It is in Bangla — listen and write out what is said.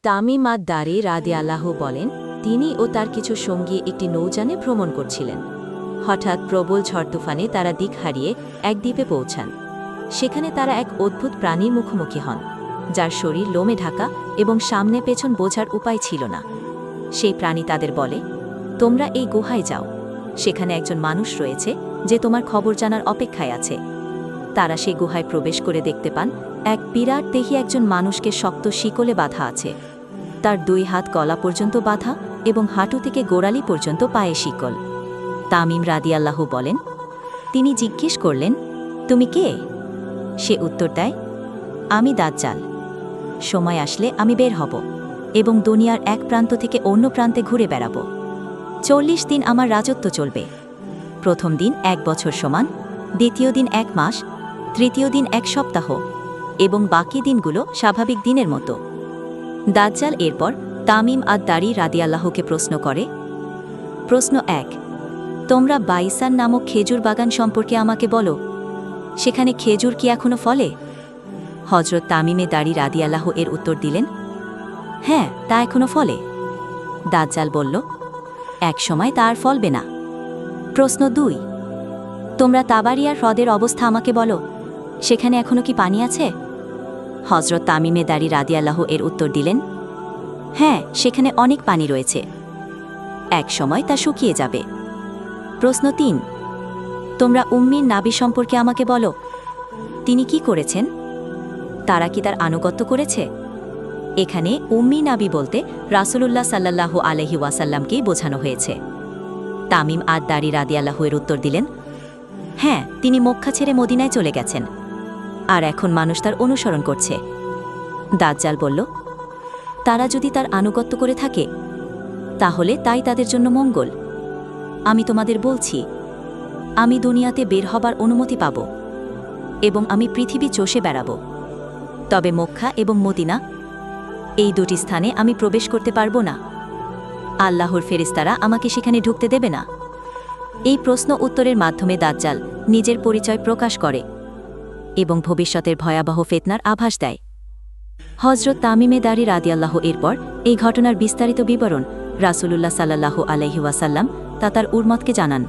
তামিম আদ-দারি রাদিয়াল্লাহু বলেন, তিনি ও তার কিছু সঙ্গী একটি নৌযানে ভ্রমণ করছিলেন। হঠাৎ প্রবল ঝড় তুফানে তারা দিক হারিয়ে এক দ্বীপে পৌঁছান। সেখানে তারা এক অদ্ভুত প্রাণীর মুখোমুখি হন, যার শরীর লোমে ঢাকা এবং সামনে পেছন বোঝার উপায় ছিল না। সেই প্রাণী তাদের বলে, তোমরা এই গুহায় যাও, সেখানে একজন মানুষ রয়েছে যে তোমার খবর জানার অপেক্ষায় আছে। তারা সেই গুহায় প্রবেশ করে দেখতে পান এক বিরাট দেহী একজন মানুষকে শক্ত শিকলে বাঁধা আছে। তার 2 হাত গলা পর্যন্ত বাঁধা এবং হাঁটু থেকে গোড়ালি পর্যন্ত পায়ে শিকল। তামিম রাদিয়াল্লাহু বলেন, তিনি জিজ্ঞেস করলেন, তুমি কে? সে উত্তর দেয়, আমি দাজ্জাল। সময় আসলে আমি বের হব এবং দুনিয়ার এক প্রান্ত থেকে অন্য প্রান্তে ঘুরে বেড়াব। 40 দিন আমার রাজত্ব চলবে। প্রথম দিন 1 বছর সমান, দ্বিতীয় দিন 1 মাস, তৃতীয় দিন 1 সপ্তাহ এবং বাকি দিনগুলো স্বাভাবিক দিনের মতো। দাজ্জাল এরপর তামিম আদ-দারি রাদিয়াল্লাহুকে প্রশ্ন করে, প্রশ্ন 1, তোমরা বাইসান নামক খেজুর বাগান সম্পর্কে আমাকে বলো, সেখানে খেজুর কি এখনো ফলে? হযরত তামিমে দারি রাদিয়াল্লাহু এর উত্তর দিলেন, হ্যাঁ, তা এখনো ফলে। দাজ্জাল বলল, এক সময় তা আর ফলবে না। প্রশ্ন 2, তোমরা তাবারিয়ার হ্রদের অবস্থা আমাকে বলো, সেখানে এখনো কি পানি আছে? হযরত তামিমে দারি রাদিয়াল্লাহু এর উত্তর দিলেন, হ্যাঁ, সেখানে অনেক পানি রয়েছে, এক সময় তা শুকিয়ে যাবে। প্রশ্ন 3, তোমরা উম্মির নাবী সম্পর্কে আমাকে বলো, তিনি কি করেছেন? তারা কি তার আনুগত্য করেছে? এখানে উম্মি নাবী বলতে রাসূলুল্লাহ সাল্লাল্লাহু আলাইহি ওয়াসাল্লামকেই বোঝানো হয়েছে। তামিম আদ-দারি রাদিয়াল্লাহু এর উত্তর দিলেন, হ্যাঁ, তিনি মক্কা ছেড়ে মদিনায় চলে গেছেন, আর এখন মানুষ তার অনুসরণ করছে। দাজ্জাল বলল, তারা যদি তার আনুগত্য করে থাকে তাহলে তাই তাদের জন্য মঙ্গল। আমি তোমাদের বলছি, আমি দুনিয়াতে বের হবার অনুমতি পাব এবং আমি পৃথিবী চষে বেড়াব, তবে মক্কা এবং মদিনা এই 2টি স্থানে আমি প্রবেশ করতে পারব না। আল্লাহর ফেরেশতারা আমাকে সেখানে ঢুকতে দেবে না। এই প্রশ্ন উত্তরের মাধ্যমে দাজ্জাল নিজের পরিচয় প্রকাশ করে এবং ভবিষ্যতের ভয়াবহ ফিতনার আভাস দেয়। হযরত তামিমে দারি রাদিয়াল্লাহু এরপর এই ঘটনার বিস্তারিত বিবরণ রাসূলুল্লাহ সাল্লাল্লাহু আলাইহি ওয়াসাল্লাম তা তার উম্মতকে জানান।